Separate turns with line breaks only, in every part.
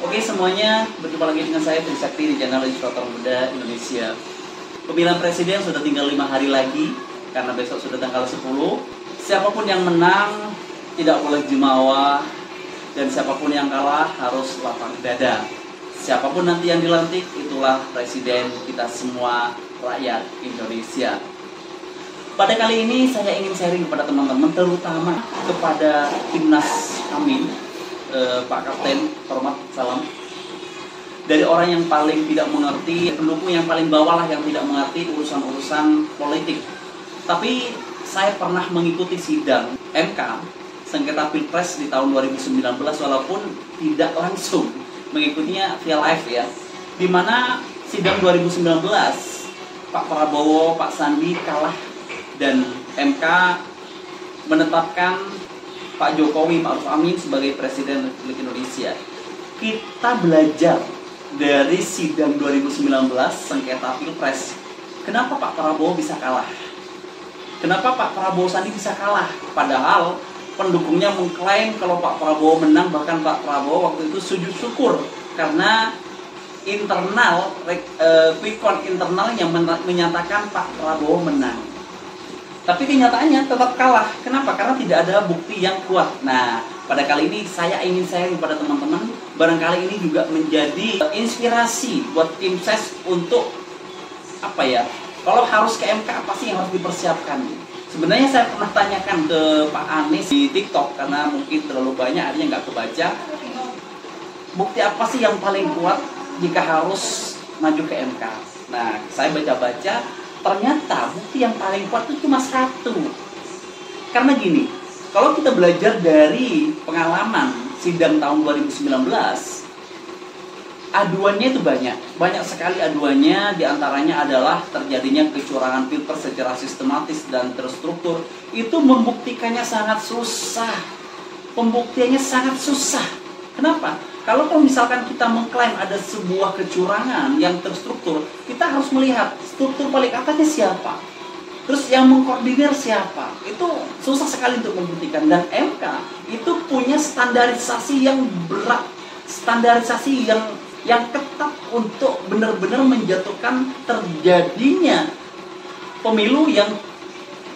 Oke semuanya, berjumpa lagi dengan saya Trisakti di channel Legislator Muda Indonesia. Pemilihan presiden sudah tinggal 5 hari lagi, karena besok sudah tanggal 10. Siapapun yang menang tidak boleh jumawa, dan siapapun yang kalah harus lapang dada. Siapapun nanti yang dilantik, itulah presiden kita semua rakyat Indonesia. Pada kali ini saya ingin sharing kepada teman-teman, terutama kepada Timnas Amin, Pak Kapten, hormat, salam. Dari orang yang paling tidak mengerti, pendukung yang paling bawah lah yang tidak mengerti urusan-urusan politik. Tapi saya pernah mengikuti sidang MK sengketa Pilpres di tahun 2019, walaupun tidak langsung mengikutinya via live ya. Dimana sidang 2019 Pak Prabowo, Pak Sandi kalah dan MK menetapkan Pak Jokowi Ma'ruf Amin sebagai Presiden Republik Indonesia. Kita belajar dari sidang 2019 sengketa Pilpres. Kenapa Pak Prabowo bisa kalah? Kenapa Pak Prabowo Sandi bisa kalah? Padahal pendukungnya mengklaim kalau Pak Prabowo menang, bahkan Pak Prabowo waktu itu sujud syukur karena internal, quick count internalnya menyatakan Pak Prabowo menang. Tapi kenyataannya tetap kalah. Kenapa? Karena tidak ada bukti yang kuat. Nah, pada kali ini saya ingin sharing kepada teman-teman, barangkali ini juga menjadi inspirasi buat tim ses untuk apa ya? Kalau harus ke MK, apa sih yang harus dipersiapkan? Sebenarnya saya pernah tanyakan ke Pak Anies di TikTok karena mungkin terlalu banyak, artinya nggak kebaca. Bukti apa sih yang paling kuat jika harus maju ke MK? Nah, saya baca-baca. Ternyata bukti yang paling kuat itu cuma satu. Karena gini, kalau kita belajar dari pengalaman sidang tahun 2019, aduannya itu banyak. Banyak sekali aduannya, diantaranya adalah terjadinya kecurangan pilpres secara sistematis dan terstruktur. Itu membuktikannya sangat susah. Pembuktiannya sangat susah. Kenapa? Kalau misalkan kita mengklaim ada sebuah kecurangan yang terstruktur, kita harus melihat struktur paling atasnya siapa, terus yang mengkoordinir siapa. Itu susah sekali untuk membuktikan. Dan MK itu punya standarisasi yang berat, standarisasi yang ketat untuk benar-benar menjatuhkan terjadinya pemilu yang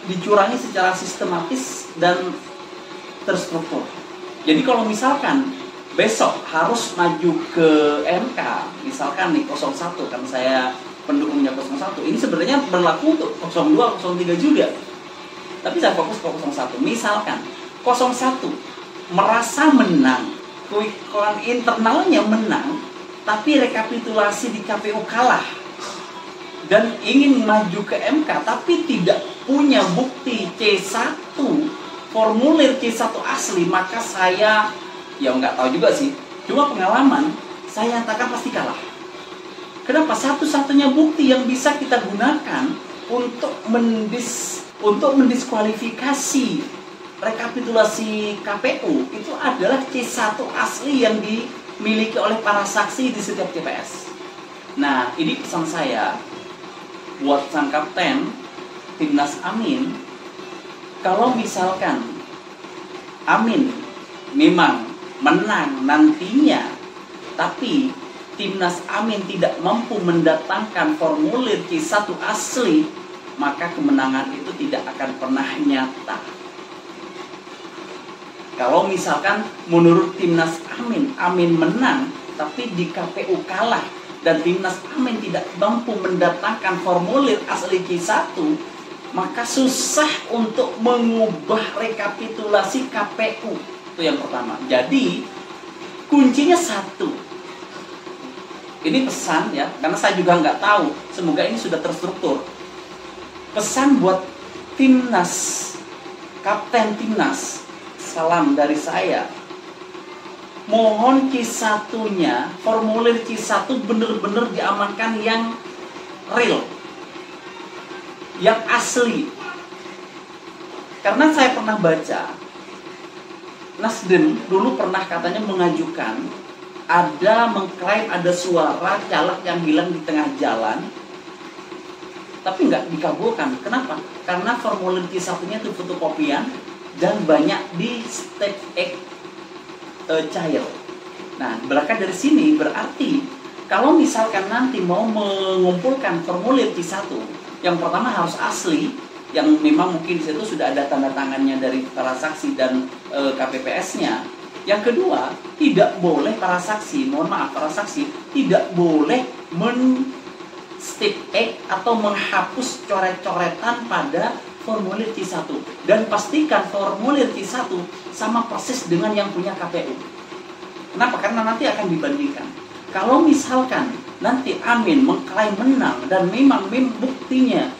dicurangi secara sistematis dan terstruktur. Jadi kalau misalkan besok harus maju ke MK, misalkan nih 01, kan saya pendukungnya 01, ini sebenarnya berlaku untuk 02, 03 juga. Tapi saya fokus ke 01. Misalkan 01 merasa menang, quick count internalnya menang, tapi rekapitulasi di KPU kalah, dan ingin maju ke MK, tapi tidak punya bukti C1, formulir C1 asli, maka saya ya nggak tahu juga sih, cuma pengalaman saya nyatakan pasti kalah. Kenapa? Satu-satunya bukti yang bisa kita gunakan untuk mendiskualifikasi rekapitulasi KPU itu adalah C1 asli yang dimiliki oleh para saksi di setiap TPS. Nah, ini pesan saya buat sang kapten Timnas Amin. Kalau misalkan Amin memang menang nantinya, tapi Timnas Amin tidak mampu mendatangkan formulir C1 asli, maka kemenangan itu tidak akan pernah nyata. Kalau misalkan menurut Timnas Amin, Amin menang, tapi di KPU kalah, dan Timnas Amin tidak mampu mendatangkan formulir asli C1, maka susah untuk mengubah rekapitulasi KPU. Itu yang pertama. Jadi kuncinya satu. Ini pesan ya, karena saya juga nggak tahu. Semoga ini sudah terstruktur. Pesan buat Timnas, Kapten Timnas, salam dari saya. Mohon C1-nya, formulir C1 bener-bener diamankan yang real, yang asli. Karena saya pernah baca, Nasdem dulu pernah katanya mengajukan, mengklaim ada suara caleg yang hilang di tengah jalan, tapi nggak dikabulkan. Kenapa? Karena formulir C1-nya itu fotokopian dan banyak di step cair. Nah, berangkat dari sini berarti kalau misalkan nanti mau mengumpulkan formulir C1, yang pertama harus asli, yang memang mungkin di situ sudah ada tanda tangannya dari para saksi dan KPPS-nya. Yang kedua, tidak boleh para saksi tidak boleh men-step atau menghapus coret-coretan pada formulir C1, dan pastikan formulir C1 sama persis dengan yang punya KPU. Kenapa? Karena nanti akan dibandingkan. Kalau misalkan nanti Amin mengklaim menang dan memang buktinya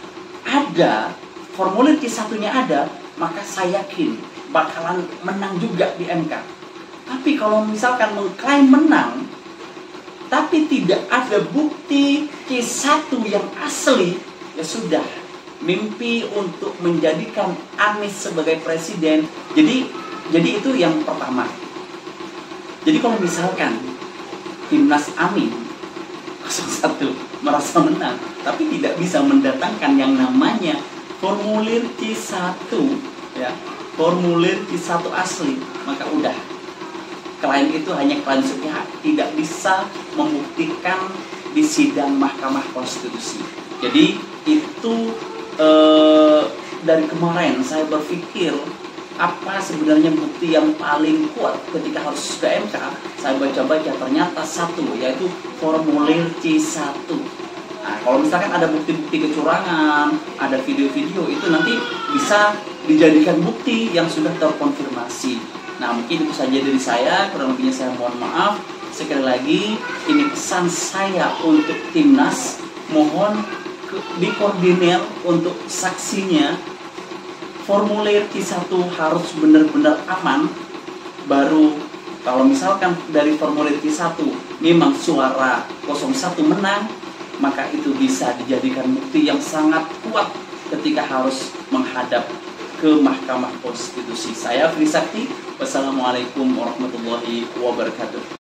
ada, formulir C1-nya ada, maka saya yakin bakalan menang juga di MK. Tapi kalau misalkan mengklaim menang tapi tidak ada bukti C1 yang asli, ya sudah, mimpi untuk menjadikan Anies sebagai presiden. Jadi itu yang pertama. Jadi kalau misalkan Timnas Amin 01 merasa menang, tapi tidak bisa mendatangkan yang namanya formulir C1, ya, formulir C1 asli, maka udah, klien itu hanya klien sepihak, tidak bisa membuktikan di sidang Mahkamah Konstitusi. Jadi itu dari kemarin saya berpikir apa sebenarnya bukti yang paling kuat ketika harus ke MK. Saya baca-baca, ternyata satu, yaitu formulir C1. Nah, kalau misalkan ada bukti-bukti kecurangan, ada video-video, itu nanti bisa dijadikan bukti yang sudah terkonfirmasi. Nah, mungkin itu saja dari saya, kurang lebihnya saya mohon maaf. Sekali lagi, ini pesan saya untuk Timnas, mohon dikoordinir untuk saksinya. Formulir C1 harus benar-benar aman, baru kalau misalkan dari formulir C1 memang suara 01 menang, maka itu bisa dijadikan bukti yang sangat kuat ketika harus menghadap ke Mahkamah Konstitusi. Saya Fri Sakti, wassalamualaikum warahmatullahi wabarakatuh.